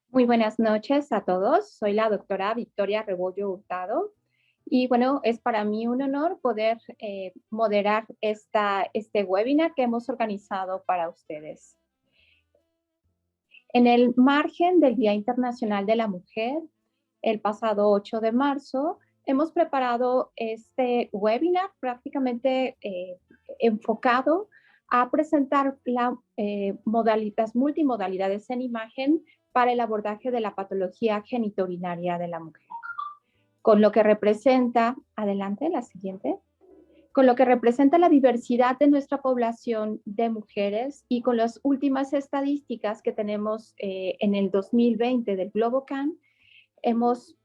Muy buenas noches a todos. Soy la doctora Victoria Rebollo Hurtado y bueno, es para mí un honor poder moderar este webinar que hemos organizado para ustedes. En el margen del Día Internacional de la Mujer, el pasado 8 de marzo, hemos preparado este webinar prácticamente enfocado a presentar las multimodalidades en imagen para el abordaje de la patología genitourinaria de la mujer. Con lo que representa, adelante, la siguiente, con lo que representa la diversidad de nuestra población de mujeres y con las últimas estadísticas que tenemos en el 2020 del GloboCan, hemos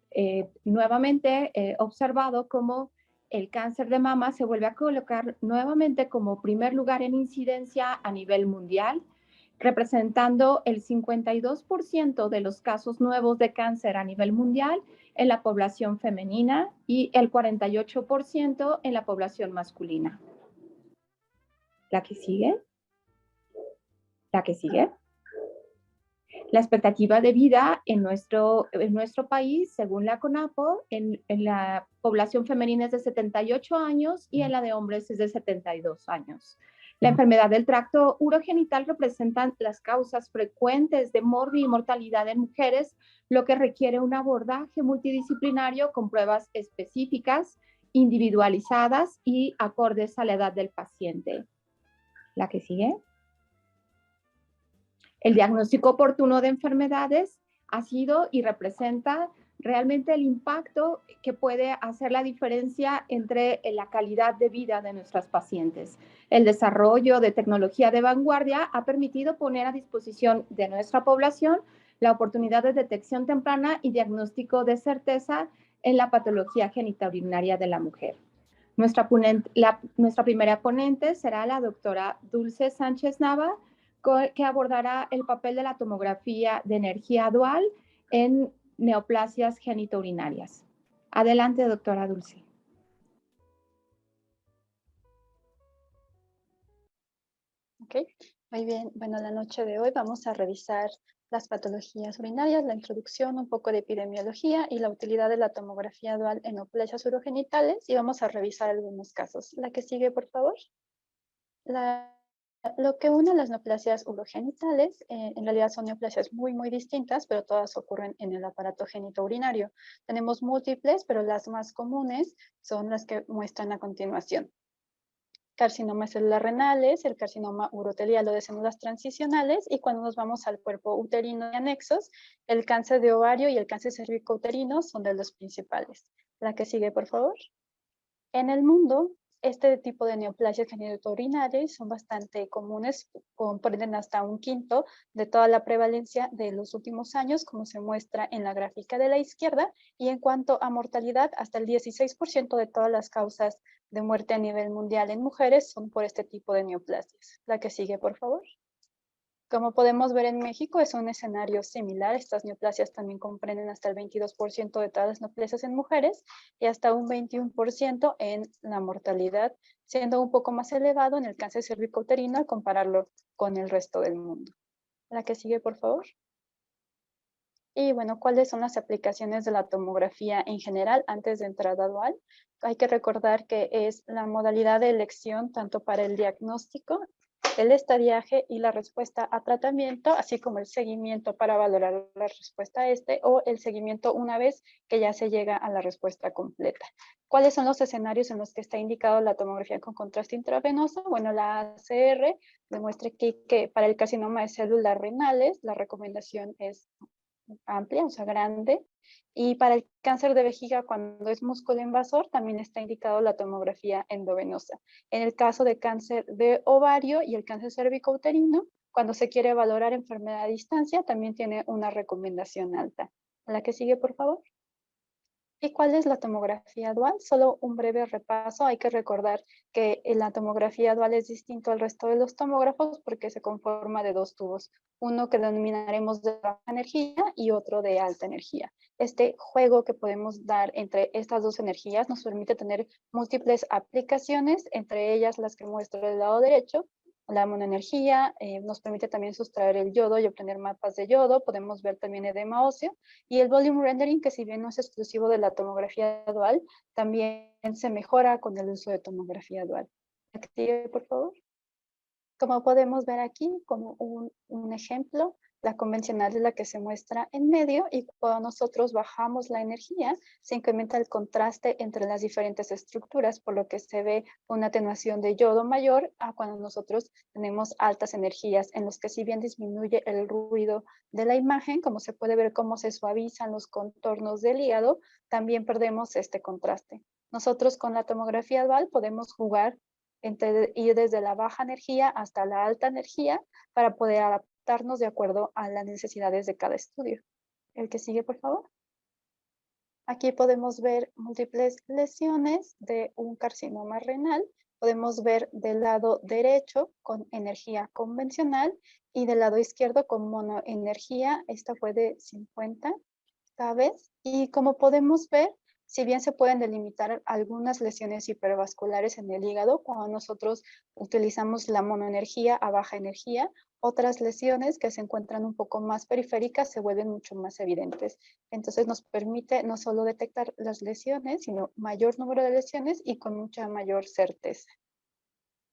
nuevamente observado cómo el cáncer de mama se vuelve a colocar nuevamente como primer lugar en incidencia a nivel mundial, representando el 52% de los casos nuevos de cáncer a nivel mundial en la población femenina y el 48% en la población masculina. La que sigue. La que sigue. La expectativa de vida en nuestro país, según la CONAPO, en la población femenina es de 78 años y en la de hombres es de 72 años. La enfermedad del tracto urogenital representa las causas frecuentes de morbi y mortalidad en mujeres, lo que requiere un abordaje multidisciplinario con pruebas específicas, individualizadas y acordes a la edad del paciente. La que sigue. El diagnóstico oportuno de enfermedades ha sido y representa realmente el impacto que puede hacer la diferencia entre la calidad de vida de nuestras pacientes. El desarrollo de tecnología de vanguardia ha permitido poner a disposición de nuestra población la oportunidad de detección temprana y diagnóstico de certeza en la patología genitourinaria de la mujer. Nuestra primera ponente será la doctora Dulce Sánchez Nava, que abordará el papel de la tomografía de energía dual en neoplasias genitourinarias. Adelante, doctora Dulce. Ok, muy bien. Bueno, la noche de hoy vamos a revisar las patologías urinarias, la introducción, un poco de epidemiología y la utilidad de la tomografía dual en neoplasias urogenitales y vamos a revisar algunos casos. La que sigue, por favor. Lo que une las neoplasias urogenitales, en realidad son neoplasias muy distintas, pero todas ocurren en el aparato genitourinario. Tenemos múltiples, pero las más comunes son las que muestran a continuación. Carcinoma celular renales, el carcinoma urotelial o de células transicionales, y cuando nos vamos al cuerpo uterino y anexos, el cáncer de ovario y el cáncer cervicouterino son de los principales. La que sigue, por favor. En el mundo, este tipo de neoplasias genitourinarias son bastante comunes, comprenden hasta 1/5 de toda la prevalencia de los últimos años, como se muestra en la gráfica de la izquierda, y en cuanto a mortalidad, hasta el 16% de todas las causas de muerte a nivel mundial en mujeres son por este tipo de neoplasias. La que sigue, por favor. Como podemos ver en México, es un escenario similar. Estas neoplasias también comprenden hasta el 22% de todas las neoplasias en mujeres y hasta un 21% en la mortalidad, siendo un poco más elevado en el cáncer cervicouterino al compararlo con el resto del mundo. La que sigue, por favor. Y bueno, ¿cuáles son las aplicaciones de la tomografía en general antes de entrada dual? Hay que recordar que es la modalidad de elección tanto para el diagnóstico, el estadiaje y la respuesta a tratamiento, así como el seguimiento para valorar la respuesta a este o el seguimiento una vez que ya se llega a la respuesta completa. ¿Cuáles son los escenarios en los que está indicado la tomografía con contraste intravenoso? Bueno, la ACR demuestra que para el carcinoma de células renales la recomendación es amplia, o sea, grande. Y para el cáncer de vejiga, cuando es músculo invasor, también está indicado la tomografía endovenosa. En el caso de cáncer de ovario y el cáncer cervicouterino, cuando se quiere valorar enfermedad a distancia, también tiene una recomendación alta. La que sigue, por favor. ¿Y cuál es la tomografía dual? Solo un breve repaso. Hay que recordar que la tomografía dual es distinto al resto de los tomógrafos porque se conforma de dos tubos, uno que denominaremos de baja energía y otro de alta energía. Este juego que podemos dar entre estas dos energías nos permite tener múltiples aplicaciones, entre ellas las que muestro del lado derecho, la monoenergía, nos permite también sustraer el yodo y obtener mapas de yodo. Podemos ver también edema óseo. Y el volume rendering, que si bien no es exclusivo de la tomografía dual, también se mejora con el uso de tomografía dual. Sigue, por favor. Como podemos ver aquí, como un ejemplo, la convencional es la que se muestra en medio, y cuando nosotros bajamos la energía, se incrementa el contraste entre las diferentes estructuras, por lo que se ve una atenuación de yodo mayor a cuando nosotros tenemos altas energías, en los que si bien disminuye el ruido de la imagen, como se puede ver cómo se suavizan los contornos del hígado, también perdemos este contraste. Nosotros con la tomografía dual podemos jugar entre ir desde la baja energía hasta la alta energía para poder adaptarnos de acuerdo a las necesidades de cada estudio. El que sigue, por favor. Aquí podemos ver múltiples lesiones de un carcinoma renal. Podemos ver del lado derecho con energía convencional y del lado izquierdo con monoenergía. Esta fue de 50 vez. Y como podemos ver, si bien se pueden delimitar algunas lesiones hipervasculares en el hígado cuando nosotros utilizamos la monoenergía a baja energía, otras lesiones que se encuentran un poco más periféricas se vuelven mucho más evidentes. Entonces nos permite no solo detectar las lesiones, sino mayor número de lesiones y con mucha mayor certeza.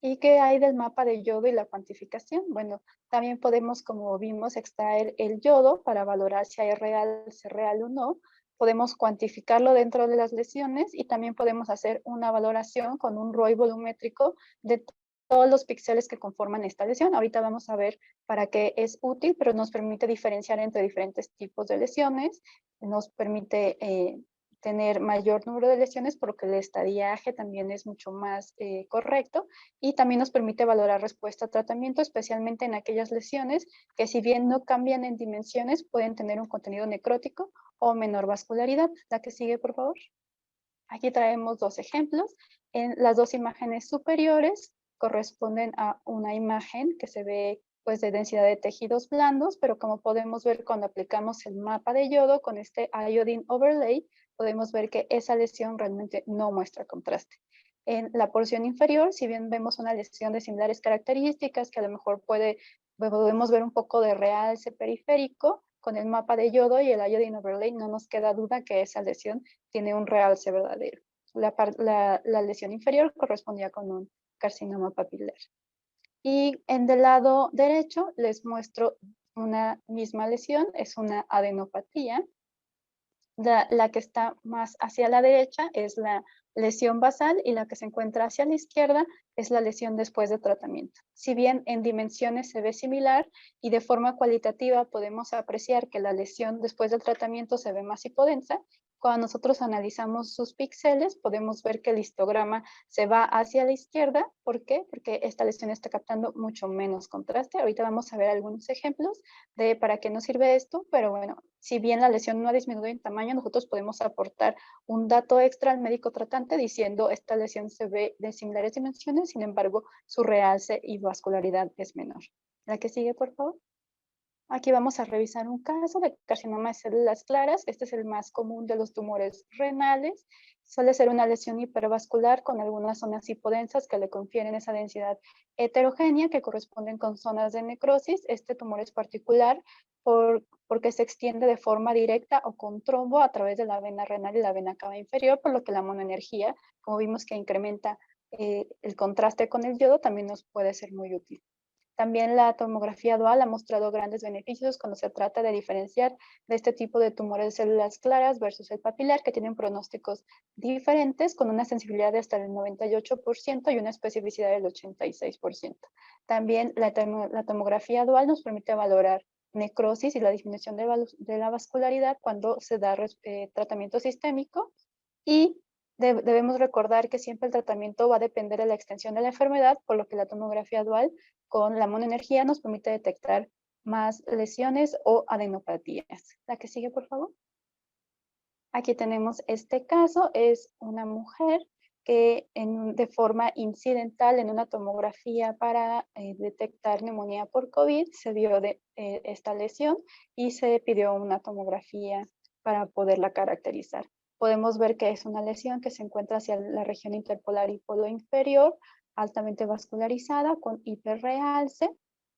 ¿Y qué hay del mapa de yodo y la cuantificación? Bueno, también podemos, como vimos, extraer el yodo para valorar si es real o no. Podemos cuantificarlo dentro de las lesiones y también podemos hacer una valoración con un ROI volumétrico de todos los píxeles que conforman esta lesión. Ahorita vamos a ver para qué es útil, pero nos permite diferenciar entre diferentes tipos de lesiones, nos permite tener mayor número de lesiones, por lo que el estadiaje también es mucho más correcto, y también nos permite valorar respuesta a tratamiento, especialmente en aquellas lesiones que si bien no cambian en dimensiones, pueden tener un contenido necrótico o menor vascularidad. La que sigue, por favor. Aquí traemos dos ejemplos. En las dos imágenes superiores corresponden a una imagen que se ve pues de densidad de tejidos blandos, pero como podemos ver cuando aplicamos el mapa de yodo con este iodine overlay, podemos ver que esa lesión realmente no muestra contraste. En la porción inferior, si bien vemos una lesión de similares características, que a lo mejor podemos ver un poco de realce periférico, con el mapa de yodo y el iodine overlay no nos queda duda que esa lesión tiene un realce verdadero. La lesión inferior correspondía con un carcinoma papilar. Y en del lado derecho les muestro una misma lesión, es una adenopatía. La que está más hacia la derecha es la lesión basal y la que se encuentra hacia la izquierda es la lesión después de tratamiento. Si bien en dimensiones se ve similar y de forma cualitativa podemos apreciar que la lesión después del tratamiento se ve más hipodensa, cuando nosotros analizamos sus píxeles podemos ver que el histograma se va hacia la izquierda. ¿Por qué? Porque esta lesión está captando mucho menos contraste. Ahorita vamos a ver algunos ejemplos de para qué nos sirve esto, pero bueno, si bien la lesión no ha disminuido en tamaño, nosotros podemos aportar un dato extra al médico tratante diciendo esta lesión se ve de similares dimensiones, sin embargo, su realce y vascularidad es menor. La que sigue, por favor. Aquí vamos a revisar un caso de carcinoma de células claras. Este es el más común de los tumores renales. Suele ser una lesión hipervascular con algunas zonas hipodensas que le confieren esa densidad heterogénea que corresponden con zonas de necrosis. Este tumor es particular porque se extiende de forma directa o con trombo a través de la vena renal y la vena cava inferior, por lo que la monoenergía, como vimos que incrementa el contraste con el yodo, también nos puede ser muy útil. También la tomografía dual ha mostrado grandes beneficios cuando se trata de diferenciar de este tipo de tumores de células claras versus el papilar, que tienen pronósticos diferentes con una sensibilidad de hasta el 98% y una especificidad del 86%. También la tomografía dual nos permite valorar necrosis y la disminución de la vascularidad cuando se da tratamiento sistémico, y debemos recordar que siempre el tratamiento va a depender de la extensión de la enfermedad, por lo que la tomografía dual con la monoenergía nos permite detectar más lesiones o adenopatías. La que sigue, por favor. Aquí tenemos este caso, es una mujer que de forma incidental en una tomografía para detectar neumonía por COVID se vio esta lesión y se pidió una tomografía para poderla caracterizar. Podemos ver que es una lesión que se encuentra hacia la región interpolar y polo inferior altamente vascularizada con hiperrealce.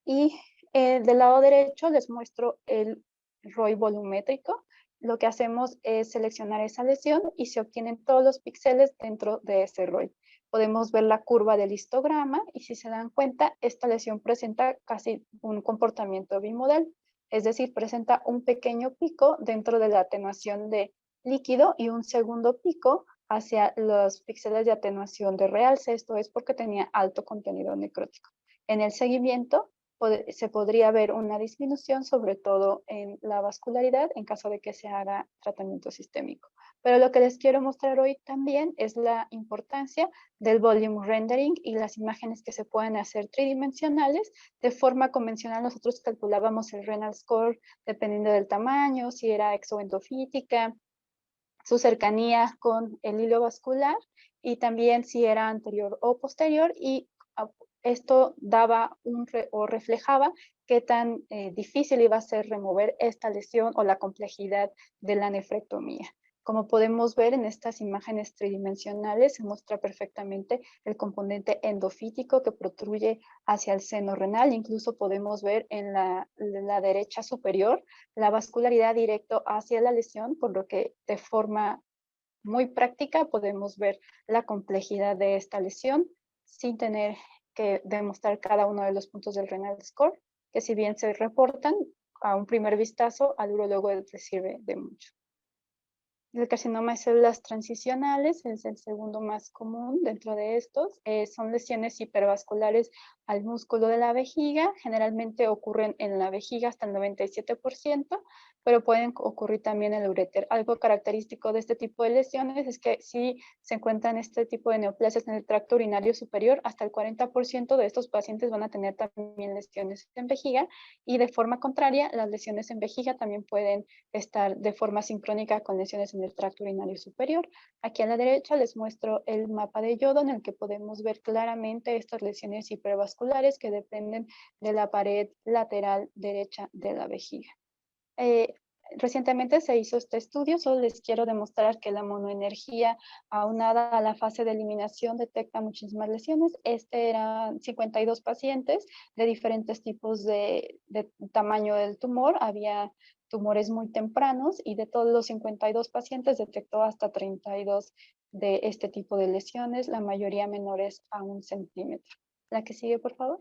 Y del lado derecho les muestro el ROI volumétrico. Lo que hacemos es seleccionar esa lesión y se obtienen todos los píxeles dentro de ese ROI. Podemos ver la curva del histograma y si se dan cuenta, esta lesión presenta casi un comportamiento bimodal, es decir, presenta un pequeño pico dentro de la atenuación de líquido y un segundo pico hacia los píxeles de atenuación de realce. Esto es porque tenía alto contenido necrótico. En el seguimiento se podría ver una disminución, sobre todo en la vascularidad, en caso de que se haga tratamiento sistémico. Pero lo que les quiero mostrar hoy también es la importancia del volume rendering y las imágenes que se pueden hacer tridimensionales. De forma convencional, nosotros calculábamos el renal score dependiendo del tamaño, si era exoendofítica, su cercanía con el hilo vascular y también si era anterior o posterior, y esto daba o reflejaba qué tan difícil iba a ser remover esta lesión o la complejidad de la nefrectomía. Como podemos ver en estas imágenes tridimensionales, se muestra perfectamente el componente endofítico que protruye hacia el seno renal. Incluso podemos ver en la derecha superior la vascularidad directo hacia la lesión, por lo que de forma muy práctica podemos ver la complejidad de esta lesión sin tener que demostrar cada uno de los puntos del renal score, que si bien se reportan a un primer vistazo, al urólogo le sirve de mucho. El carcinoma de células transicionales es el segundo más común dentro de estos. Son lesiones hipervasculares al músculo de la vejiga. Generalmente ocurren en la vejiga hasta el 97%, pero pueden ocurrir también en el uréter. Algo característico de este tipo de lesiones es que si se encuentran este tipo de neoplasias en el tracto urinario superior, hasta el 40% de estos pacientes van a tener también lesiones en vejiga, y de forma contraria, las lesiones en vejiga también pueden estar de forma sincrónica con lesiones en el tracto urinario superior. Aquí a la derecha les muestro el mapa de yodo en el que podemos ver claramente estas lesiones hipervasculares que dependen de la pared lateral derecha de la vejiga. Recientemente se hizo este estudio. Solo les quiero demostrar que la monoenergía aunada a la fase de eliminación detecta muchísimas lesiones. Eran 52 pacientes de diferentes tipos de tamaño del tumor. Había tumores muy tempranos y de todos los 52 pacientes detectó hasta 32 de este tipo de lesiones, la mayoría menores a 1 centímetro. La que sigue, por favor.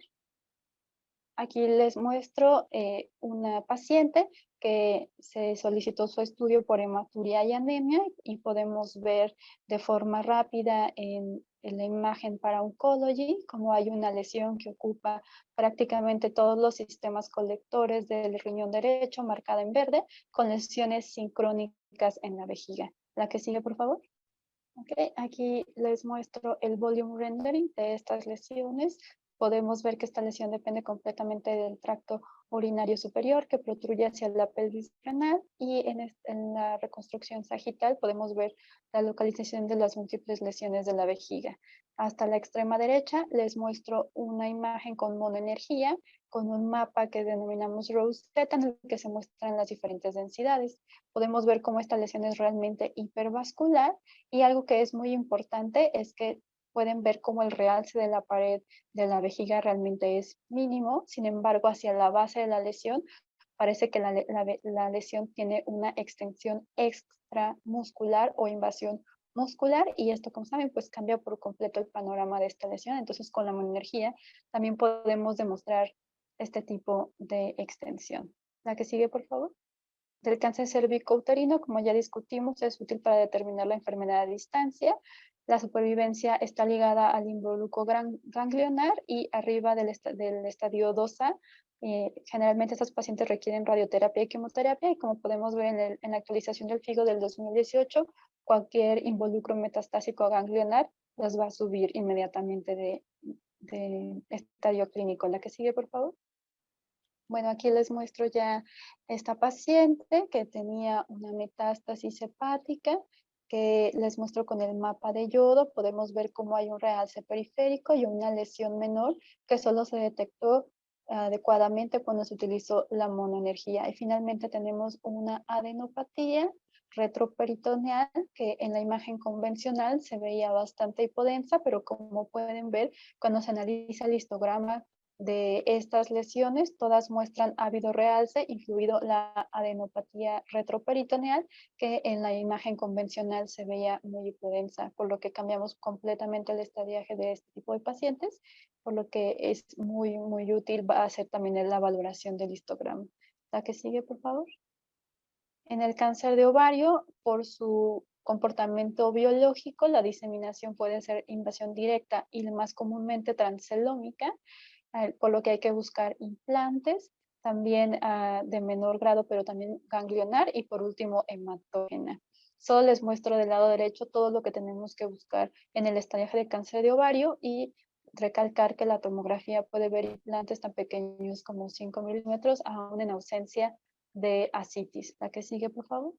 Aquí les muestro una paciente que se solicitó su estudio por hematuria y anemia, y podemos ver de forma rápida en la imagen para Oncology cómo hay una lesión que ocupa prácticamente todos los sistemas colectores del riñón derecho, marcada en verde, con lesiones sincrónicas en la vejiga. La que sigue, por favor. Okay, aquí les muestro el volume rendering de estas lesiones. Podemos ver que esta lesión depende completamente del tracto urinario superior que protruye hacia la pelvis renal, y en la reconstrucción sagital podemos ver la localización de las múltiples lesiones de la vejiga. Hasta la extrema derecha les muestro una imagen con monoenergía, con un mapa que denominamos Rosetta, en el que se muestran las diferentes densidades. Podemos ver cómo esta lesión es realmente hipervascular, y algo que es muy importante es que pueden ver cómo el realce de la pared de la vejiga realmente es mínimo. Sin embargo, hacia la base de la lesión parece que la lesión tiene una extensión extramuscular o invasión muscular, y esto, como saben, pues cambia por completo el panorama de esta lesión. Entonces, con la monoenergía también podemos demostrar este tipo de extensión. La que sigue, por favor. Del cáncer cervicouterino, como ya discutimos, es útil para determinar la enfermedad a distancia. La supervivencia está ligada al involucro ganglionar y arriba del estadio 2A. Generalmente estos pacientes requieren radioterapia y quimioterapia, y como podemos ver en la actualización del FIGO del 2018, cualquier involucro metastásico ganglionar los va a subir inmediatamente de estadio clínico. La que sigue, por favor. Bueno, aquí les muestro ya esta paciente que tenía una metástasis hepática, que les muestro con el mapa de yodo. Podemos ver cómo hay un realce periférico y una lesión menor que solo se detectó adecuadamente cuando se utilizó la monoenergía. Y finalmente tenemos una adenopatía retroperitoneal, que en la imagen convencional se veía bastante hipodensa, pero como pueden ver, cuando se analiza el histograma de estas lesiones, todas muestran ávido realce, incluido la adenopatía retroperitoneal, que en la imagen convencional se veía muy hipodensa, por lo que cambiamos completamente el estadiaje de este tipo de pacientes, por lo que es muy, muy útil, va a hacer también la valoración del histograma. La que sigue, por favor. En el cáncer de ovario, por su comportamiento biológico, la diseminación puede ser invasión directa y más comúnmente transcelómica, por lo que hay que buscar implantes, también de menor grado, pero también ganglionar, y por último hematógena. Solo les muestro del lado derecho todo lo que tenemos que buscar en el estadiaje de cáncer de ovario, y recalcar que la tomografía puede ver implantes tan pequeños como 5 milímetros, aún en ausencia de ascitis. La que sigue, por favor.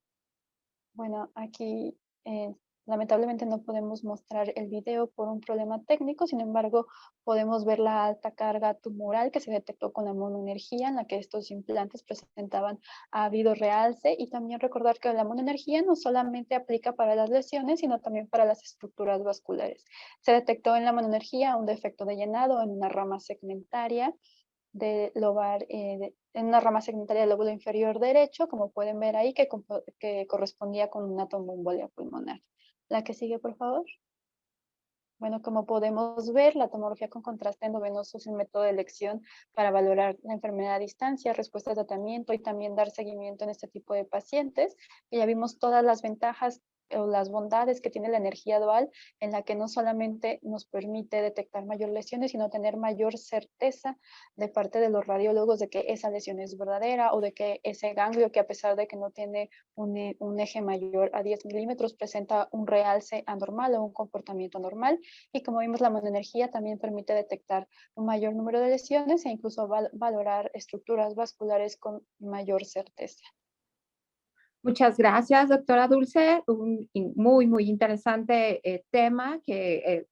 Bueno, aquí lamentablemente no podemos mostrar el video por un problema técnico, sin embargo, podemos ver la alta carga tumoral que se detectó con la monoenergía, en la que estos implantes presentaban ávido realce, y también recordar que la monoenergía no solamente aplica para las lesiones, sino también para las estructuras vasculares. Se detectó en la monoenergía un defecto de llenado en una rama segmentaria de lobar, en una rama segmentaria del lóbulo inferior derecho, como pueden ver ahí, que correspondía con una tromboembolia pulmonar. La que sigue, por favor. Bueno, como podemos ver, la tomografía con contraste endovenoso es el método de elección para valorar la enfermedad a distancia, respuestas de tratamiento y también dar seguimiento en este tipo de pacientes. Y ya vimos todas las ventajas o las bondades que tiene la energía dual, en la que no solamente nos permite detectar mayor lesiones, sino tener mayor certeza de parte de los radiólogos de que esa lesión es verdadera, o de que ese ganglio, que a pesar de que no tiene un eje mayor a 10 milímetros, presenta un realce anormal o un comportamiento anormal. Y como vimos, la monoenergía también permite detectar un mayor número de lesiones e incluso valorar estructuras vasculares con mayor certeza. Muchas gracias, doctora Dulce. Un muy, muy interesante tema que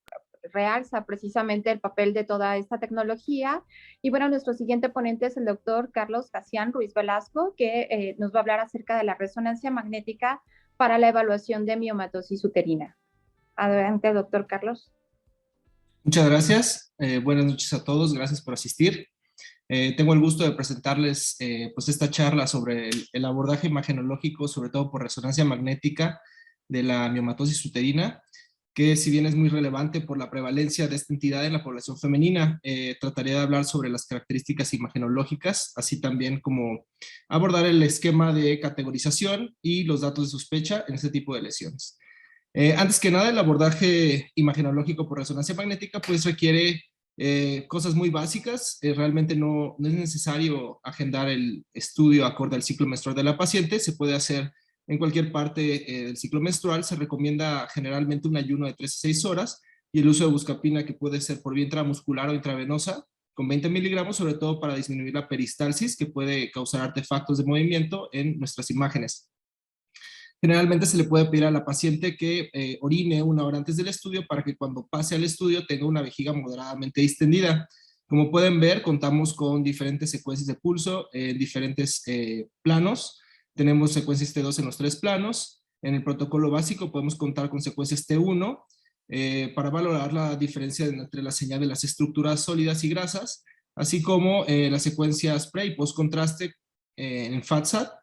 realza precisamente el papel de toda esta tecnología. Y bueno, nuestro siguiente ponente es el doctor Carlos Casián Ruiz Velasco, que nos va a hablar acerca de la resonancia magnética para la evaluación de miomatosis uterina. Adelante, doctor Carlos. Muchas gracias. Buenas noches a todos. Gracias por asistir. Tengo el gusto de presentarles pues esta charla sobre el abordaje imagenológico, sobre todo por resonancia magnética de la miomatosis uterina, que si bien es muy relevante por la prevalencia de esta entidad en la población femenina, trataré de hablar sobre las características imagenológicas, así también como abordar el esquema de categorización y los datos de sospecha en este tipo de lesiones. Antes que nada, el abordaje imagenológico por resonancia magnética pues requiere cosas muy básicas. Realmente no es necesario agendar el estudio acorde al ciclo menstrual de la paciente, se puede hacer en cualquier parte del ciclo menstrual. Se recomienda generalmente un ayuno de 3 a 6 horas y el uso de buscapina, que puede ser por vía intramuscular o intravenosa, con 20 miligramos, sobre todo para disminuir la peristalsis, que puede causar artefactos de movimiento en nuestras imágenes. Generalmente se le puede pedir a la paciente que orine 1 hora antes del estudio para que cuando pase al estudio tenga una vejiga moderadamente distendida. Como pueden ver, contamos con diferentes secuencias de pulso en diferentes planos. Tenemos secuencias T2 en los 3 planos. En el protocolo básico podemos contar con secuencias T1 para valorar la diferencia entre la señal de las estructuras sólidas y grasas, así como las secuencias pre y post contraste en FATSAT,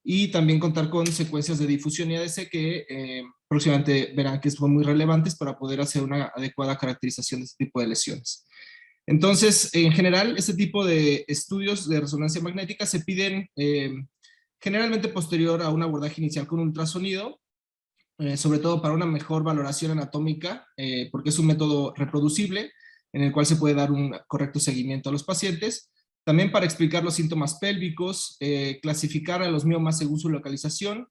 y también contar con secuencias de difusión y ADC que próximamente verán que son muy relevantes para poder hacer una adecuada caracterización de este tipo de lesiones. Entonces, en general, este tipo de estudios de resonancia magnética se piden generalmente posterior a un abordaje inicial con ultrasonido, sobre todo para una mejor valoración anatómica, porque es un método reproducible en el cual se puede dar un correcto seguimiento a los pacientes. También para explicar los síntomas pélvicos, clasificar a los miomas según su localización,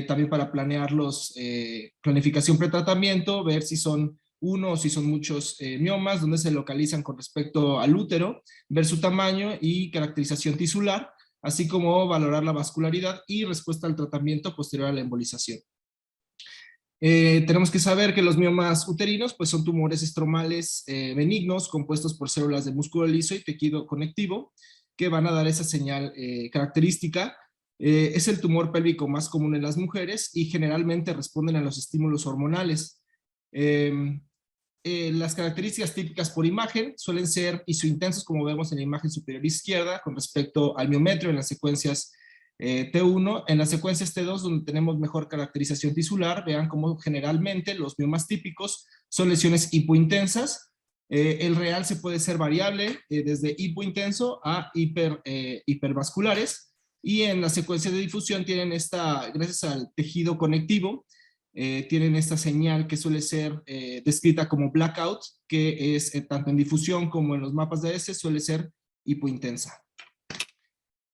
también para planearlos, planificación pretratamiento, ver si son uno o si son muchos miomas, dónde se localizan con respecto al útero, ver su tamaño y caracterización tisular, así como valorar la vascularidad y respuesta al tratamiento posterior a la embolización. Tenemos que saber que los miomas uterinos pues son tumores estromales benignos compuestos por células de músculo liso y tejido conectivo que van a dar esa señal característica Es el tumor pélvico más común en las mujeres y generalmente responden a los estímulos hormonales. Las características típicas por imagen suelen ser isointensos, como vemos en la imagen superior izquierda, con respecto al miometrio en las secuencias T1. En las secuencias T2, donde tenemos mejor caracterización tisular, vean cómo generalmente los miomas típicos son lesiones hipointensas. El real se puede ser variable desde hipointenso a hipervasculares, y en la secuencia de difusión tienen gracias al tejido conectivo, tienen esta señal que suele ser descrita como blackout, que es tanto en difusión como en los mapas de S, suele ser hipointensa.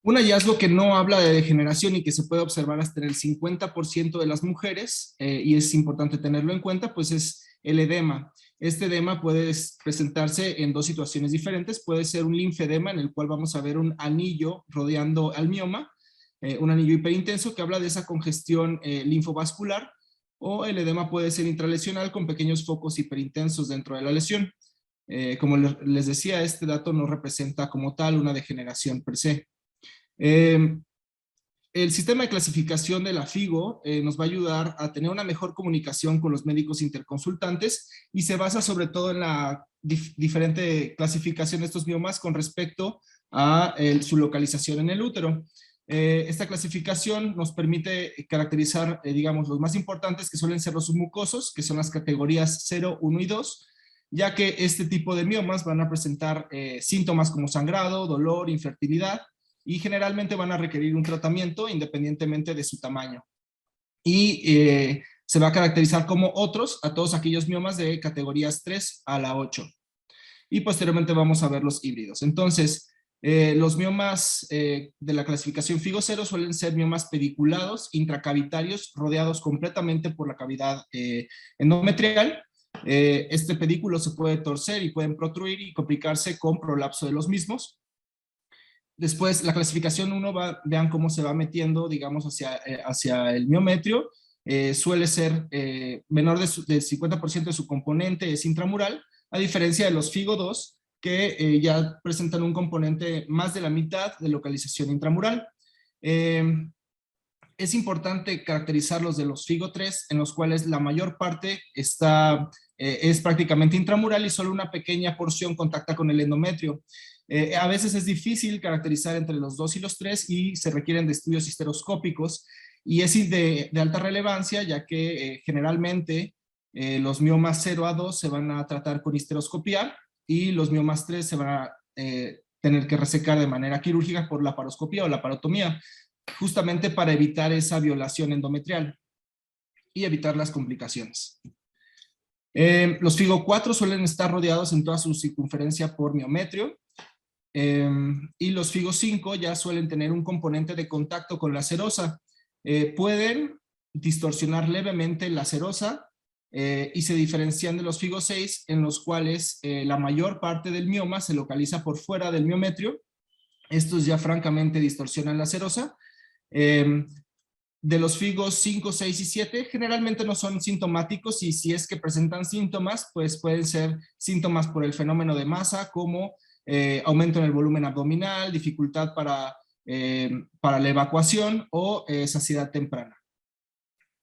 Un hallazgo que no habla de degeneración y que se puede observar hasta en el 50% de las mujeres, y es importante tenerlo en cuenta, pues es el edema. Este edema puede presentarse en dos situaciones diferentes. Puede ser un linfedema, en el cual vamos a ver un anillo rodeando al mioma, un anillo hiperintenso que habla de esa congestión linfovascular, o el edema puede ser intralesional con pequeños focos hiperintensos dentro de la lesión. Como les decía, este dato no representa como tal una degeneración per se. El sistema de clasificación de la FIGO nos va a ayudar a tener una mejor comunicación con los médicos interconsultantes, y se basa sobre todo en la diferente clasificación de estos miomas con respecto a su localización en el útero. Esta clasificación nos permite caracterizar, digamos, los más importantes, que suelen ser los submucosos, que son las categorías 0, 1 y 2, ya que este tipo de miomas van a presentar síntomas como sangrado, dolor, infertilidad, y generalmente van a requerir un tratamiento independientemente de su tamaño. Y se va a caracterizar como otros a todos aquellos miomas de categorías 3 a la 8. Y posteriormente vamos a ver los híbridos. Entonces, los miomas de la clasificación FIGO 0 suelen ser miomas pediculados, intracavitarios, rodeados completamente por la cavidad endometrial. Este pedículo se puede torcer y pueden protruir y complicarse con prolapso de los mismos. Después, la clasificación 1, vean cómo se va metiendo, digamos, hacia el miometrio. Suele ser menor del 50% de su componente es intramural, a diferencia de los FIGO 2, que ya presentan un componente más de la mitad de localización intramural. Es importante caracterizar los de los FIGO 3, en los cuales la mayor parte es prácticamente intramural y solo una pequeña porción contacta con el endometrio. A veces es difícil caracterizar entre los 2 y los 3 y se requieren de estudios histeroscópicos, y es de alta relevancia, ya que generalmente los miomas 0 a 2 se van a tratar con histeroscopía, y los miomas 3 se van a tener que resecar de manera quirúrgica por laparoscopía o laparotomía, justamente para evitar esa violación endometrial y evitar las complicaciones. Los FIGO 4 suelen estar rodeados en toda su circunferencia por miometrio, y los FIGO 5 ya suelen tener un componente de contacto con la serosa. Pueden distorsionar levemente la serosa, y se diferencian de los FIGO 6, en los cuales la mayor parte del mioma se localiza por fuera del miometrio. Estos ya francamente distorsionan la serosa. De los FIGO 5, 6 y 7 generalmente no son sintomáticos, y si es que presentan síntomas, pues pueden ser síntomas por el fenómeno de masa, como aumento en el volumen abdominal, dificultad para la evacuación o saciedad temprana.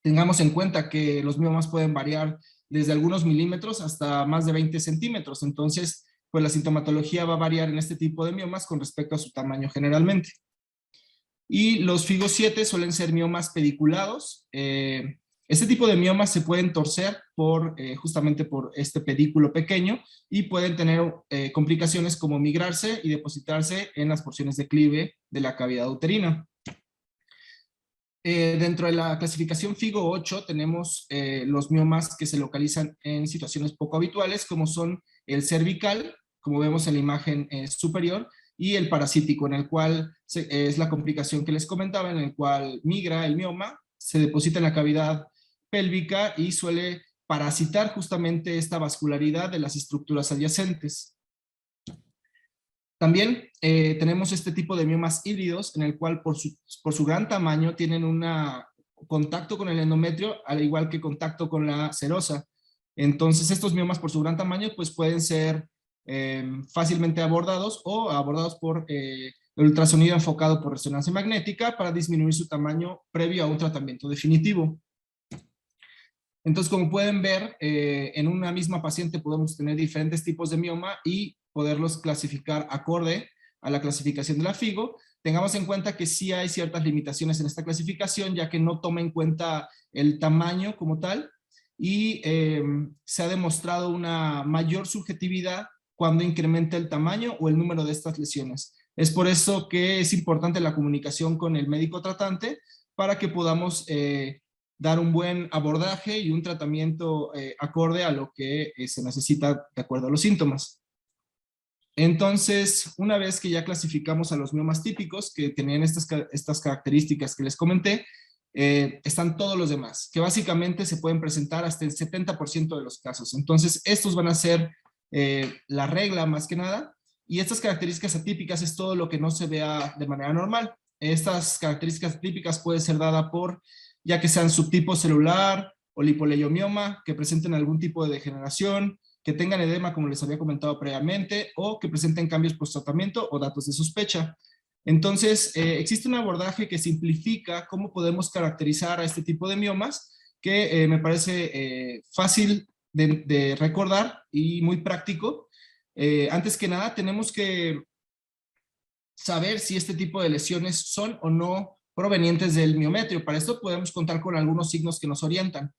Tengamos en cuenta que los miomas pueden variar desde algunos milímetros hasta más de 20 centímetros, entonces pues la sintomatología va a variar en este tipo de miomas con respecto a su tamaño generalmente. Y los FIGO 7 suelen ser miomas pediculados. Este tipo de miomas se pueden torcer justamente por este pedículo pequeño, y pueden tener complicaciones como migrarse y depositarse en las porciones de clive de la cavidad uterina. Dentro de la clasificación FIGO 8 tenemos los miomas que se localizan en situaciones poco habituales, como son el cervical, como vemos en la imagen superior, y el parasítico, en el cual es la complicación que les comentaba, en el cual migra el mioma, se deposita en la cavidad pélvica y suele parasitar justamente esta vascularidad de las estructuras adyacentes. También tenemos este tipo de miomas híbridos, en el cual por su gran tamaño tienen un contacto con el endometrio, al igual que contacto con la serosa. Entonces estos miomas, por su gran tamaño, pues pueden ser fácilmente abordados, o abordados por el ultrasonido enfocado por resonancia magnética para disminuir su tamaño previo a un tratamiento definitivo. Entonces, como pueden ver, en una misma paciente podemos tener diferentes tipos de mioma y poderlos clasificar acorde a la clasificación de la FIGO. Tengamos en cuenta que sí hay ciertas limitaciones en esta clasificación, ya que no toma en cuenta el tamaño como tal, y se ha demostrado una mayor subjetividad cuando incrementa el tamaño o el número de estas lesiones. Es por eso que es importante la comunicación con el médico tratante para que podamos dar un buen abordaje y un tratamiento acorde a lo que se necesita de acuerdo a los síntomas. Entonces, una vez que ya clasificamos a los miomas típicos, que tenían estas características que les comenté, están todos los demás, que básicamente se pueden presentar hasta el 70% de los casos. Entonces, estos van a ser la regla más que nada, y estas características atípicas es todo lo que no se vea de manera normal. Estas características atípicas pueden ser dadas por, ya que sean subtipo celular o lipoleiomioma, que presenten algún tipo de degeneración, que tengan edema, como les había comentado previamente, o que presenten cambios post-tratamiento o datos de sospecha. Entonces, existe un abordaje que simplifica cómo podemos caracterizar a este tipo de miomas, que me parece fácil de recordar y muy práctico. Antes que nada, tenemos que saber si este tipo de lesiones son o no provenientes del miometrio. Para esto podemos contar con algunos signos que nos orientan.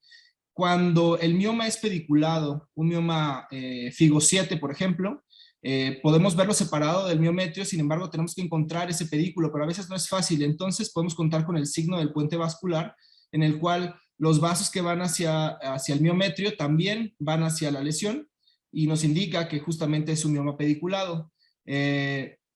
Cuando el mioma es pediculado, un mioma FIGO 7, por ejemplo, podemos verlo separado del miometrio, sin embargo tenemos que encontrar ese pedículo, pero a veces no es fácil. Entonces podemos contar con el signo del puente vascular, en el cual los vasos que van hacia el miometrio también van hacia la lesión, y nos indica que justamente es un mioma pediculado,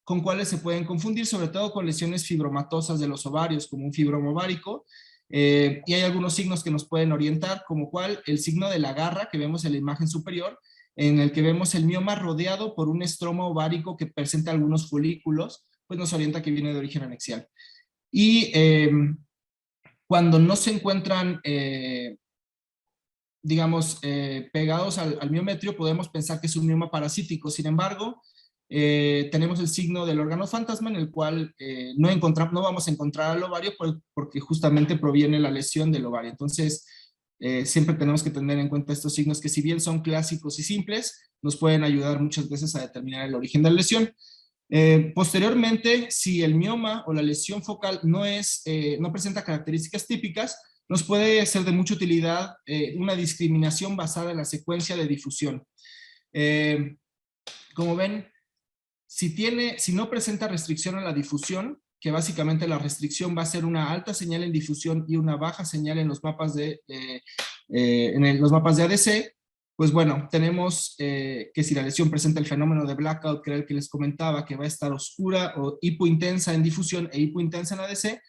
con cuales se pueden confundir, sobre todo con lesiones fibromatosas de los ovarios, como un fibroma ovárico. Y hay algunos signos que nos pueden orientar, como cual el signo de la garra que vemos en la imagen superior, en el que vemos el mioma rodeado por un estroma ovárico que presenta algunos folículos, pues nos orienta que viene de origen anexial. Y cuando no se encuentran, digamos, pegados al miometrio, podemos pensar que es un mioma parasítico. Sin embargo, tenemos el signo del órgano fantasma, en el cual no vamos a encontrar al ovario porque justamente proviene la lesión del ovario. Entonces, siempre tenemos que tener en cuenta estos signos que, si bien son clásicos y simples, nos pueden ayudar muchas veces a determinar el origen de la lesión. Posteriormente, si el mioma o la lesión focal no presenta características típicas, nos puede ser de mucha utilidad una discriminación basada en la secuencia de difusión. Como ven, si no presenta restricción a la difusión, que básicamente la restricción va a ser una alta señal en difusión y una baja señal en los mapas los mapas de ADC, pues bueno, tenemos que si la lesión presenta el fenómeno de blackout, que era el que les comentaba, que va a estar oscura o hipointensa en difusión e hipointensa en ADC,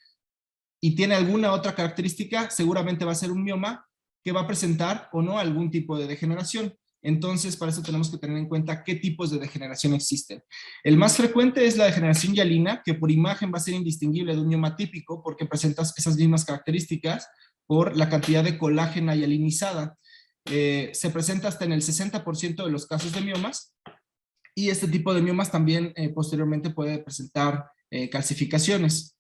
y tiene alguna otra característica, seguramente va a ser un mioma que va a presentar o no algún tipo de degeneración. Entonces, para eso tenemos que tener en cuenta qué tipos de degeneración existen. El más frecuente es la degeneración hialina, que por imagen va a ser indistinguible de un mioma típico porque presenta esas mismas características por la cantidad de colágena hialinizada. Se presenta hasta en el 60% de los casos de miomas, y este tipo de miomas también posteriormente puede presentar calcificaciones.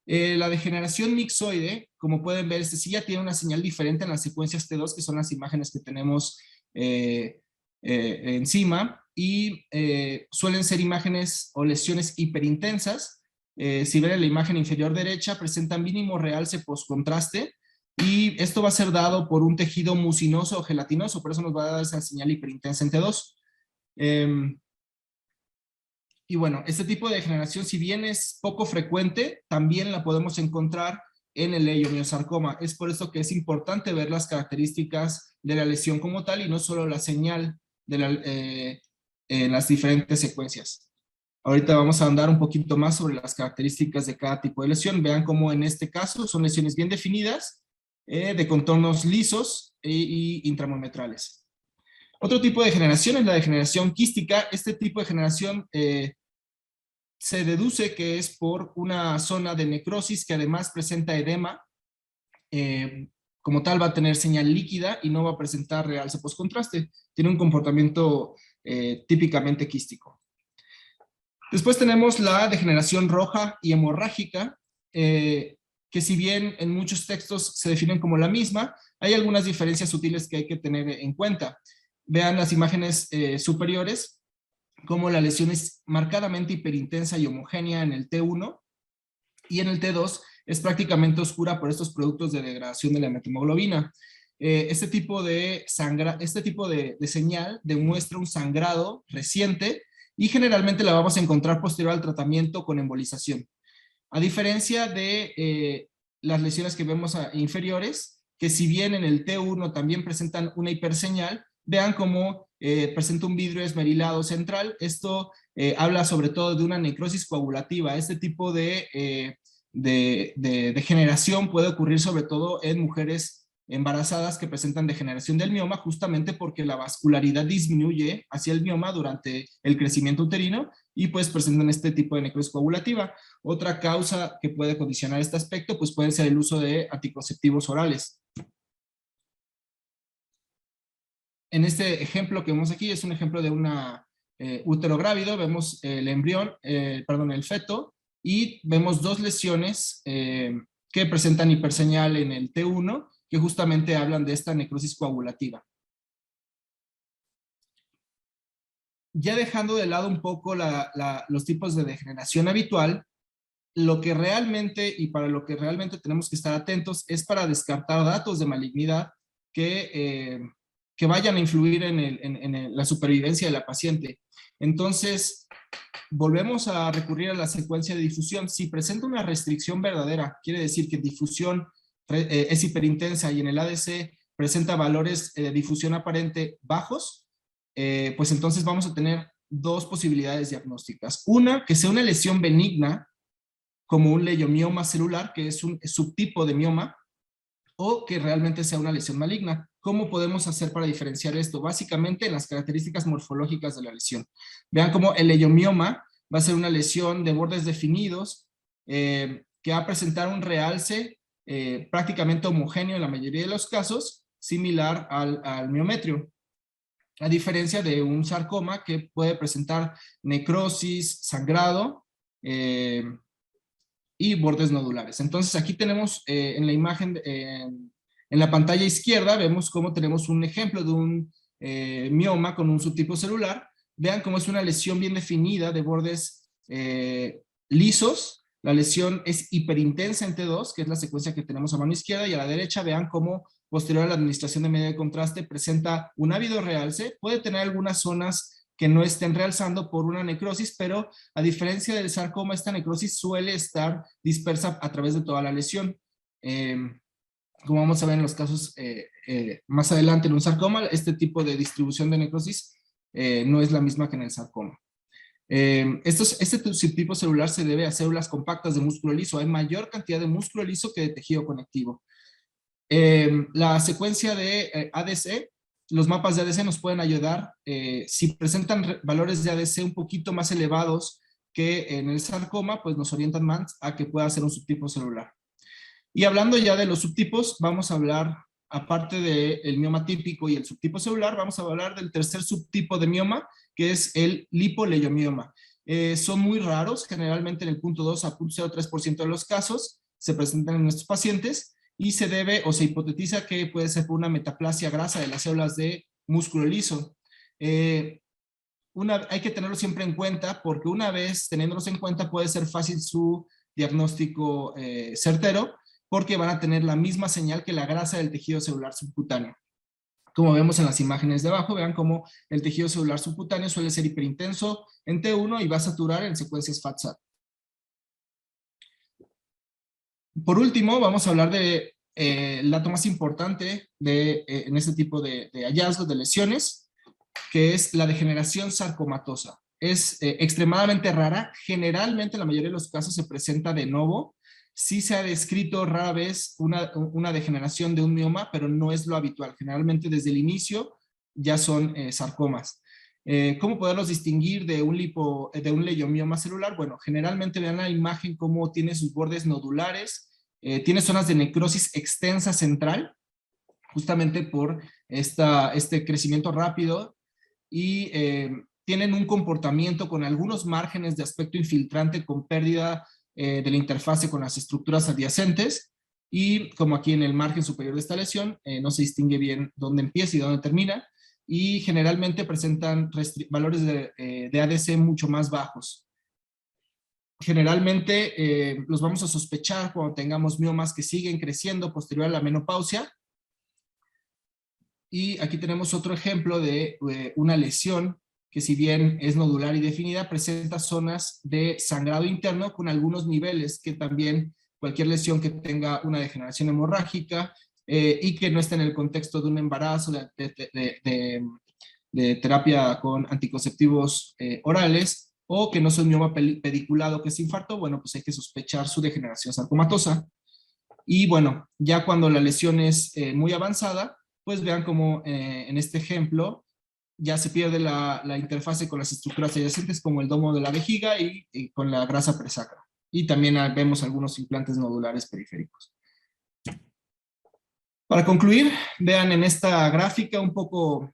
La degeneración mixoide, como pueden ver, sí ya tiene una señal diferente en las secuencias T2, que son las imágenes que tenemos encima, y suelen ser imágenes o lesiones hiperintensas. Si ven en la imagen inferior derecha, presenta mínimo realce postcontraste, y esto va a ser dado por un tejido mucinoso o gelatinoso, por eso nos va a dar esa señal hiperintensa en T2. Y bueno, este tipo de degeneración, si bien es poco frecuente, también la podemos encontrar en el leiomiosarcoma. Es por eso que es importante ver las características de la lesión como tal y no solo la señal de en las diferentes secuencias. Ahorita vamos a andar un poquito más sobre las características de cada tipo de lesión. Vean cómo en este caso son lesiones bien definidas, de contornos lisos y intramurometrales. Otro tipo de degeneración es la degeneración quística. Este tipo de degeneración se deduce que es por una zona de necrosis que además presenta edema. Como tal va a tener señal líquida y no va a presentar realce postcontraste. Tiene un comportamiento típicamente quístico. Después tenemos la degeneración roja y hemorrágica, que si bien en muchos textos se definen como la misma, hay algunas diferencias sutiles que hay que tener en cuenta. Vean las imágenes superiores, como la lesión es marcadamente hiperintensa y homogénea en el T1, y en el T2 es prácticamente oscura por estos productos de degradación de la methemoglobina. Este tipo de señal demuestra un sangrado reciente y generalmente la vamos a encontrar posterior al tratamiento con embolización. A diferencia de las lesiones que vemos inferiores, que si bien en el T1 también presentan una hiperseñal, vean cómo presenta un vidrio esmerilado central. Esto habla sobre todo de una necrosis coagulativa. Este tipo de degeneración puede ocurrir sobre todo en mujeres embarazadas que presentan degeneración del mioma, justamente porque la vascularidad disminuye hacia el mioma durante el crecimiento uterino y pues presentan este tipo de necrosis coagulativa. Otra causa que puede condicionar este aspecto pues puede ser el uso de anticonceptivos orales. En este ejemplo que vemos aquí es un ejemplo de una útero grávido. Vemos el embrión, el feto, y vemos dos lesiones que presentan hiperseñal en el T1, que justamente hablan de esta necrosis coagulativa. Ya dejando de lado un poco los tipos de degeneración habitual, lo que realmente y para lo que realmente tenemos que estar atentos es para descartar datos de malignidad que vayan a influir en la supervivencia de la paciente. Entonces, volvemos a recurrir a la secuencia de difusión. Si presenta una restricción verdadera, quiere decir que difusión es hiperintensa y en el ADC presenta valores de difusión aparente bajos, pues entonces vamos a tener dos posibilidades diagnósticas. Una, que sea una lesión benigna, como un leiomioma celular, que es un subtipo de mioma, o que realmente sea una lesión maligna. ¿Cómo podemos hacer para diferenciar esto? Básicamente en las características morfológicas de la lesión. Vean cómo el leiomioma va a ser una lesión de bordes definidos, que va a presentar un realce prácticamente homogéneo en la mayoría de los casos, similar al miometrio. A diferencia de un sarcoma que puede presentar necrosis, sangrado, y bordes nodulares. Entonces aquí tenemos en la imagen, en la pantalla izquierda, vemos cómo tenemos un ejemplo de un mioma con un subtipo celular. Vean cómo es una lesión bien definida de bordes lisos. La lesión es hiperintensa en T2, que es la secuencia que tenemos a mano izquierda, y a la derecha vean cómo posterior a la administración de media de contraste presenta un ávido realce. Puede tener algunas zonas que no estén realzando por una necrosis, pero a diferencia del sarcoma, esta necrosis suele estar dispersa a través de toda la lesión. Como vamos a ver en los casos más adelante en un sarcoma, este tipo de distribución de necrosis no es la misma que en el sarcoma. Este subtipo celular se debe a células compactas de músculo liso. Hay mayor cantidad de músculo liso que de tejido conectivo. La secuencia de ADC, los mapas de ADC nos pueden ayudar si presentan valores de ADC un poquito más elevados que en el sarcoma, pues nos orientan más a que pueda ser un subtipo celular. Y hablando ya de los subtipos, vamos a hablar, aparte del mioma típico y el subtipo celular, vamos a hablar del tercer subtipo de mioma, que es el lipoleiomioma. Son muy raros, generalmente en el 0.2 a 0.03% de los casos se presentan en nuestros pacientes, y se debe o se hipotetiza que puede ser por una metaplasia grasa de las células de músculo liso. Hay que tenerlo siempre en cuenta, porque una vez teniéndolos en cuenta puede ser fácil su diagnóstico certero, porque van a tener la misma señal que la grasa del tejido celular subcutáneo. Como vemos en las imágenes de abajo, vean cómo el tejido celular subcutáneo suele ser hiperintenso en T1 y va a saturar en secuencias FAT-SAT. Por último, vamos a hablar de el dato más importante en este tipo de hallazgos, de lesiones, que es la degeneración sarcomatosa. Es extremadamente rara. Generalmente, en la mayoría de los casos, se presenta de novo. Sí se ha descrito rara vez una degeneración de un mioma, pero no es lo habitual. Generalmente, desde el inicio, ya son sarcomas. ¿Cómo poderlos distinguir de un leiomioma celular? Bueno, generalmente vean la imagen cómo tiene sus bordes nodulares, tiene zonas de necrosis extensa central, justamente por este crecimiento rápido, y tienen un comportamiento con algunos márgenes de aspecto infiltrante con pérdida de la interfase con las estructuras adyacentes, y como aquí en el margen superior de esta lesión, no se distingue bien dónde empieza y dónde termina, y generalmente presentan valores de ADC mucho más bajos. Generalmente los vamos a sospechar cuando tengamos miomas que siguen creciendo posterior a la menopausia. Y aquí tenemos otro ejemplo de una lesión que, si bien es nodular y definida, presenta zonas de sangrado interno con algunos niveles que también cualquier lesión que tenga una degeneración hemorrágica y que no esté en el contexto de un embarazo, de terapia con anticonceptivos orales, o que no es un mioma pediculado que es infarto, bueno, pues hay que sospechar su degeneración sarcomatosa. Y bueno, ya cuando la lesión es muy avanzada, pues vean como en este ejemplo ya se pierde la interfase con las estructuras adyacentes como el domo de la vejiga y con la grasa presacra. Y también vemos algunos implantes nodulares periféricos. Para concluir, vean en esta gráfica un poco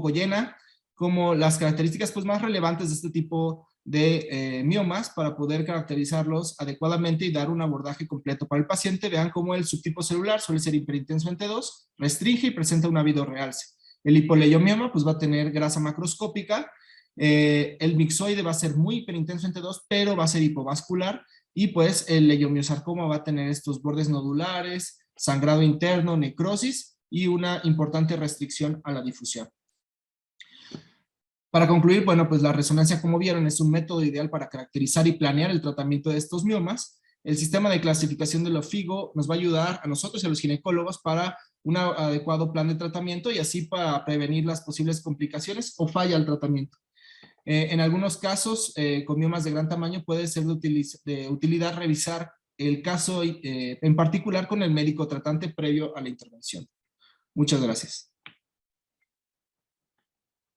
llena como las características pues, más relevantes de este tipo de miomas para poder caracterizarlos adecuadamente y dar un abordaje completo para el paciente. Vean cómo el subtipo celular suele ser hiperintenso en T2, restringe y presenta un ávido realce. El hipoleiomioma pues va a tener grasa macroscópica, el mixoide va a ser muy hiperintenso en T2, pero va a ser hipovascular, y pues el leiomiosarcoma va a tener estos bordes nodulares, sangrado interno, necrosis y una importante restricción a la difusión. Para concluir, bueno, pues la resonancia, como vieron, es un método ideal para caracterizar y planear el tratamiento de estos miomas. El sistema de clasificación de la FIGO nos va a ayudar a nosotros y a los ginecólogos para un adecuado plan de tratamiento y así para prevenir las posibles complicaciones o falla al tratamiento. En algunos casos, con miomas de gran tamaño, puede ser de utilidad revisar el caso en particular con el médico tratante previo a la intervención. Muchas gracias.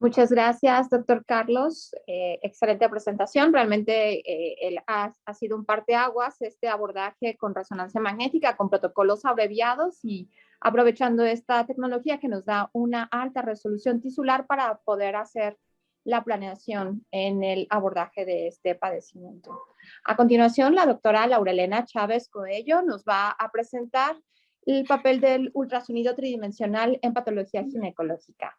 Muchas gracias, doctor Carlos. Excelente presentación. Realmente ha sido un parteaguas este abordaje con resonancia magnética, con protocolos abreviados y aprovechando esta tecnología que nos da una alta resolución tisular para poder hacer la planeación en el abordaje de este padecimiento. A continuación, la doctora Laurelena Chávez Coello nos va a presentar el papel del ultrasonido tridimensional en patología ginecológica.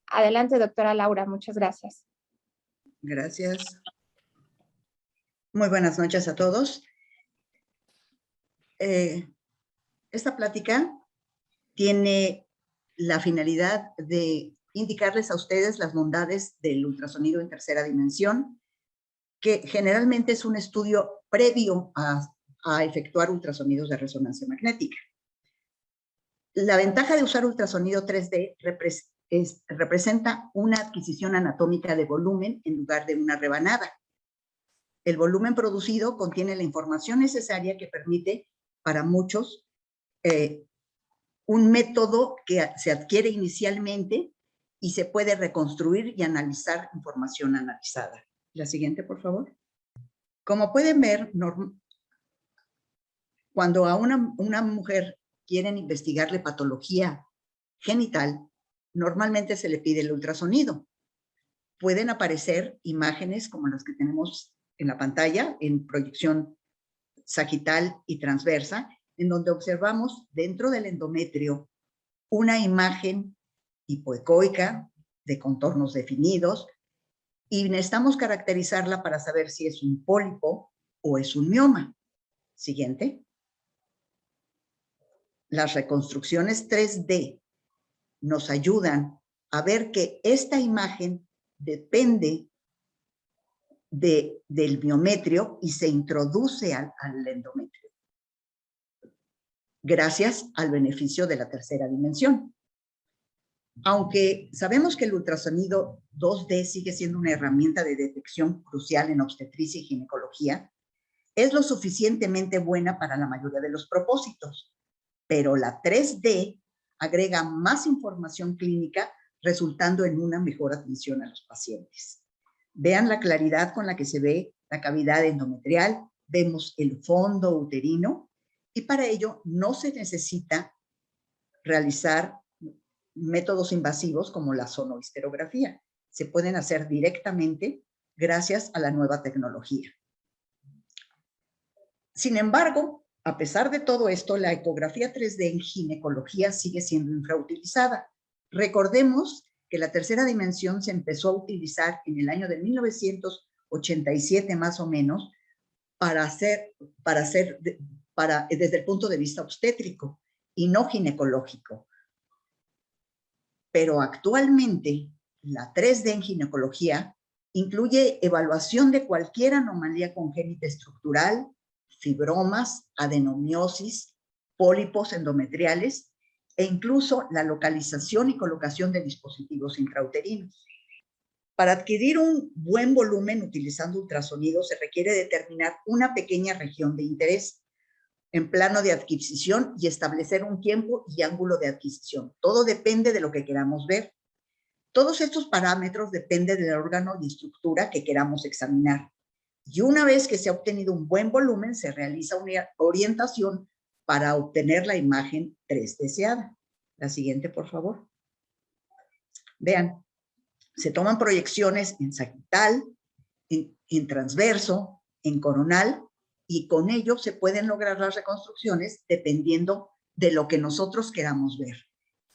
Adelante, doctora Laura, muchas gracias. Gracias. Muy buenas noches a todos. Esta plática tiene la finalidad de indicarles a ustedes las bondades del ultrasonido en tercera dimensión, que generalmente es un estudio previo a efectuar ultrasonidos de resonancia magnética. La ventaja de usar ultrasonido 3D representa una adquisición anatómica de volumen en lugar de una rebanada. El volumen producido contiene la información necesaria que permite para muchos un método que se adquiere inicialmente y se puede reconstruir y analizar información analizada. La siguiente, por favor. Como pueden ver, cuando a una mujer quieren investigarle patología genital, normalmente se le pide el ultrasonido. Pueden aparecer imágenes como las que tenemos en la pantalla, en proyección sagital y transversa, en donde observamos dentro del endometrio una imagen hipoecoica de contornos definidos y necesitamos caracterizarla para saber si es un pólipo o es un mioma. Siguiente. Las reconstrucciones 3D nos ayudan a ver que esta imagen depende del miometrio y se introduce al endometrio, gracias al beneficio de la tercera dimensión. Aunque sabemos que el ultrasonido 2D sigue siendo una herramienta de detección crucial en obstetricia y ginecología, es lo suficientemente buena para la mayoría de los propósitos, pero la 3D agrega más información clínica, resultando en una mejor atención a los pacientes. Vean la claridad con la que se ve la cavidad endometrial, vemos el fondo uterino, y para ello no se necesita realizar métodos invasivos como la sonohisterografía. se pueden hacer directamente gracias a la nueva tecnología. Sin embargo, a pesar de todo esto, la ecografía 3D en ginecología sigue siendo infrautilizada. Recordemos que la tercera dimensión se empezó a utilizar en el año de 1987 más o menos desde el punto de vista obstétrico y no ginecológico. Pero actualmente la 3D en ginecología incluye evaluación de cualquier anomalía congénita estructural, fibromas, adenomiosis, pólipos endometriales e incluso la localización y colocación de dispositivos intrauterinos. Para adquirir un buen volumen utilizando ultrasonido se requiere determinar una pequeña región de interés en plano de adquisición y establecer un tiempo y ángulo de adquisición. Todo depende de lo que queramos ver. Todos estos parámetros dependen del órgano y estructura que queramos examinar. Y una vez que se ha obtenido un buen volumen, se realiza una orientación para obtener la imagen 3 deseada. La siguiente, por favor. Vean, se toman proyecciones en sagital, en transverso, en coronal, y con ello se pueden lograr las reconstrucciones dependiendo de lo que nosotros queramos ver.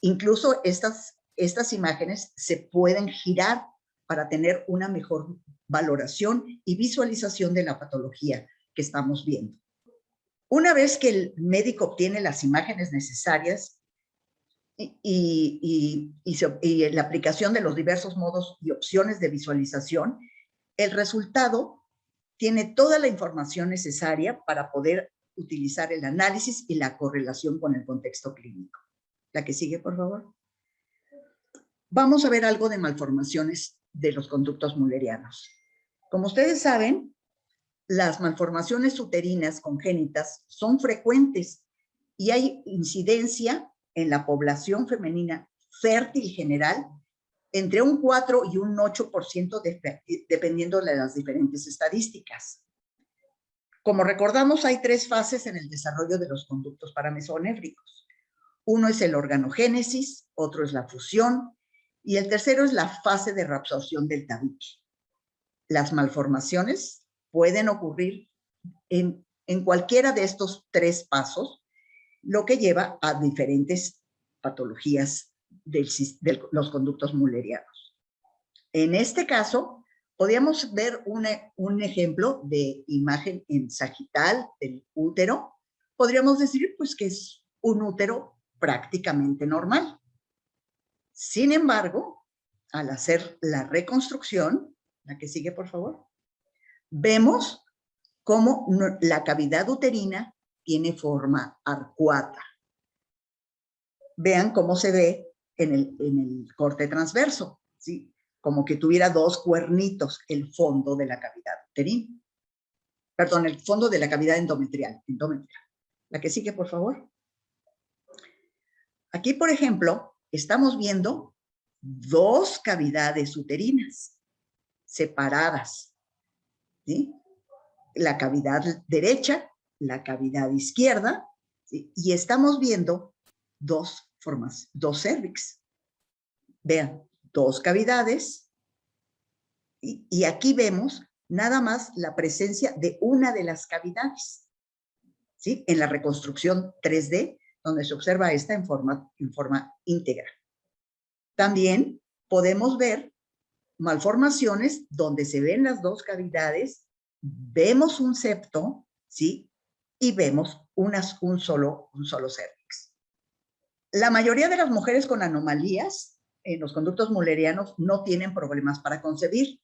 Incluso estas imágenes se pueden girar para tener una mejor valoración y visualización de la patología que estamos viendo. Una vez que el médico obtiene las imágenes necesarias y la aplicación de los diversos modos y opciones de visualización, el resultado tiene toda la información necesaria para poder utilizar el análisis y la correlación con el contexto clínico. La que sigue, por favor. Vamos a ver algo de malformaciones de los conductos mullerianos. Como ustedes saben, las malformaciones uterinas congénitas son frecuentes y hay incidencia en la población femenina fértil general entre un 4 y un 8% dependiendo de las diferentes estadísticas. Como recordamos, hay 3 fases en el desarrollo de los conductos paramesonéfricos. Uno es el organogénesis, otro es la fusión, y el tercero es la fase de reabsorción del tabique. Las malformaciones pueden ocurrir en cualquiera de estos 3 pasos, lo que lleva a diferentes patologías de los conductos mullerianos. En este caso, podríamos ver un ejemplo de imagen en sagital del útero. Podríamos decir pues, que es un útero prácticamente normal. Sin embargo, al hacer la reconstrucción, la que sigue, por favor, vemos cómo la cavidad uterina tiene forma arcuata. Vean cómo se ve en el corte transverso, ¿sí? Como que tuviera 2 cuernitos el fondo de la cavidad uterina. Perdón, el fondo de la cavidad endometrial. La que sigue, por favor. Aquí, por ejemplo, estamos viendo 2 cavidades uterinas separadas, ¿sí? La cavidad derecha, la cavidad izquierda, ¿sí? Y estamos viendo 2 cérvix. Vean, 2 cavidades, y aquí vemos nada más la presencia de una de las cavidades, ¿sí? En la reconstrucción 3D, donde se observa esta en forma íntegra. También podemos ver malformaciones donde se ven las 2 cavidades, vemos un septo, ¿sí? Y vemos un solo cérvix. La mayoría de las mujeres con anomalías en los conductos mullerianos no tienen problemas para concebir,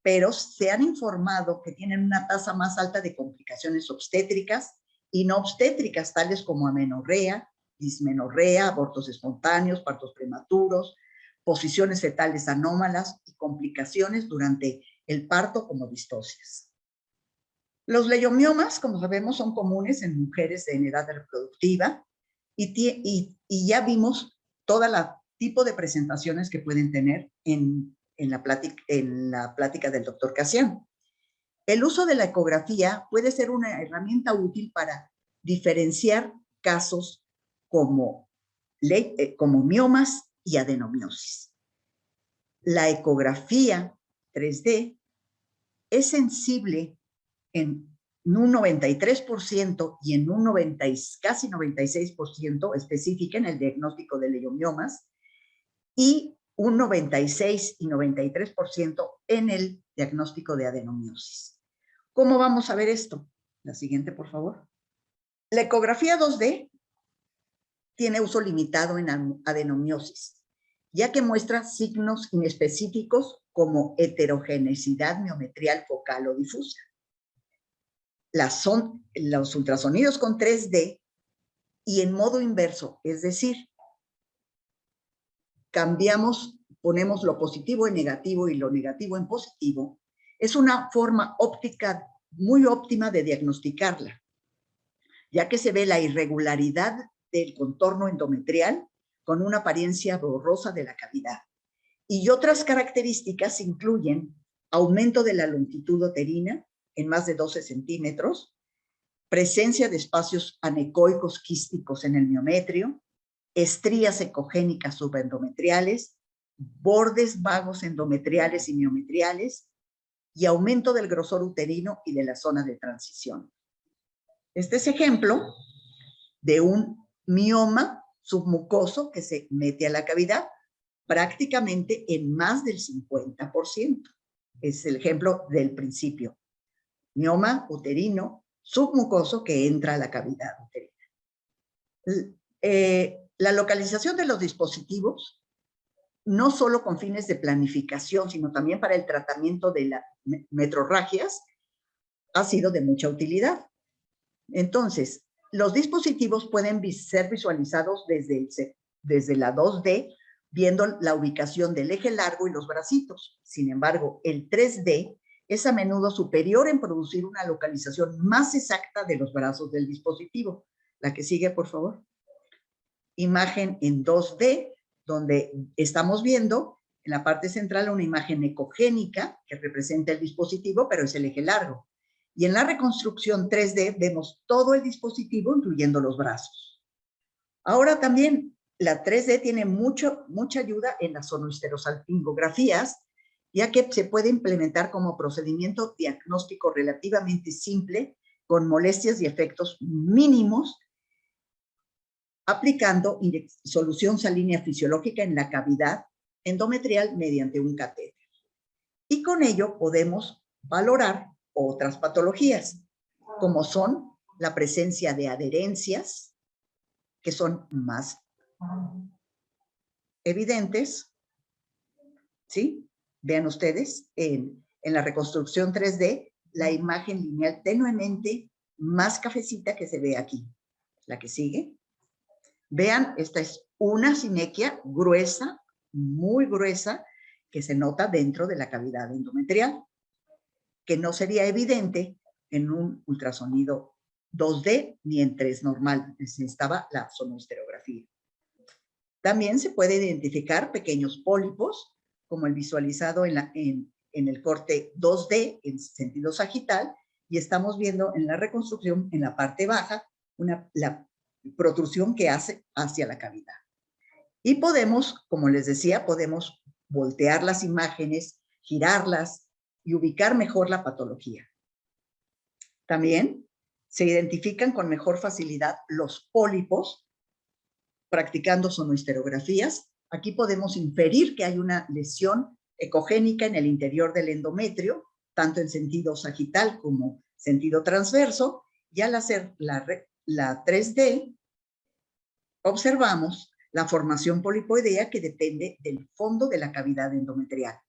pero se han informado que tienen una tasa más alta de complicaciones obstétricas y no obstétricas, tales como amenorrea, dismenorrea, abortos espontáneos, partos prematuros, posiciones fetales anómalas y complicaciones durante el parto como distocias. Los leiomiomas, como sabemos, son comunes en mujeres en edad reproductiva y ya vimos todo el tipo de presentaciones que pueden tener en la plática del doctor Casiano. El uso de la ecografía puede ser una herramienta útil para diferenciar casos como miomas y adenomiosis. La ecografía 3D es sensible en un 93% y en un casi 96% específica en el diagnóstico de leiomiomas y un 96 y 93% en el diagnóstico de adenomiosis. ¿Cómo vamos a ver esto? La siguiente, por favor. La ecografía 2D tiene uso limitado en adenomiosis, ya que muestra signos inespecíficos como heterogeneidad miometrial focal o difusa. Los ultrasonidos con 3D y en modo inverso, es decir, ponemos lo positivo en negativo y lo negativo en positivo, es una forma óptica muy óptima de diagnosticarla, ya que se ve la irregularidad del contorno endometrial con una apariencia borrosa de la cavidad. Y otras características incluyen aumento de la longitud uterina en más de 12 centímetros, presencia de espacios anecoicos quísticos en el miometrio, estrías ecogénicas subendometriales, bordes vagos endometriales y miometriales, y aumento del grosor uterino y de la zona de transición. Este es ejemplo de un mioma submucoso que se mete a la cavidad prácticamente en más del 50%. Es el ejemplo del principio. Mioma uterino submucoso que entra a la cavidad uterina. La localización de los dispositivos, no solo con fines de planificación, sino también para el tratamiento de las metrorragias, ha sido de mucha utilidad. Entonces, los dispositivos pueden ser visualizados desde la 2D, viendo la ubicación del eje largo y los bracitos. Sin embargo, el 3D es a menudo superior en producir una localización más exacta de los brazos del dispositivo. La que sigue, por favor. Imagen en 2D, donde estamos viendo en la parte central una imagen ecogénica que representa el dispositivo, pero es el eje largo. Y en la reconstrucción 3D vemos todo el dispositivo, incluyendo los brazos. Ahora también la 3D tiene mucha ayuda en las sonohisterosalpingografías, ya que se puede implementar como procedimiento diagnóstico relativamente simple, con molestias y efectos mínimos, aplicando solución salínea fisiológica en la cavidad endometrial mediante un catéter. Y con ello podemos valorar otras patologías, como son la presencia de adherencias, que son más evidentes, ¿sí? Vean ustedes, en la reconstrucción 3D, la imagen lineal tenuemente más cafecita que se ve aquí. La que sigue. Vean, esta es una sinequia gruesa, muy gruesa, que se nota dentro de la cavidad endometrial, que no sería evidente en un ultrasonido 2D ni en 3 normal. Necesitaba la sonohisterografía. También se puede identificar pequeños pólipos, como el visualizado en el corte 2D en sentido sagital, y estamos viendo en la reconstrucción, en la parte baja, la protrusión que hace hacia la cavidad. Y podemos, como les decía, podemos voltear las imágenes, girarlas y ubicar mejor la patología. También se identifican con mejor facilidad los pólipos practicando sonohisterografías. Aquí podemos inferir que hay una lesión ecogénica en el interior del endometrio, tanto en sentido sagital como sentido transverso, y al hacer la 3D, observamos la formación polipoidea que depende del fondo de la cavidad endometrial.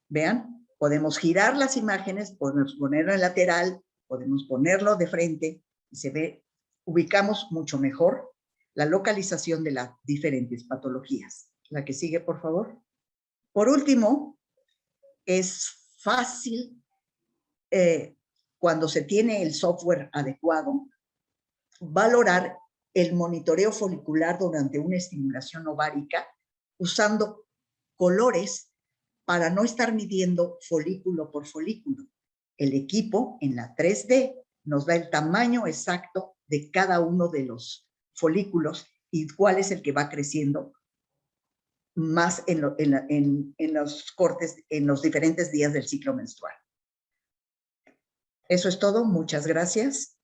Vean, podemos girar las imágenes, podemos ponerlo en lateral, podemos ponerlo de frente y se ve, ubicamos mucho mejor la localización de las diferentes patologías. La que sigue, por favor. Por último, es fácil cuando se tiene el software adecuado, valorar el monitoreo folicular durante una estimulación ovárica usando colores para no estar midiendo folículo por folículo. El equipo en la 3D nos da el tamaño exacto de cada uno de los folículos y cuál es el que va creciendo más en los cortes, en los diferentes días del ciclo menstrual. Eso es todo. Muchas gracias.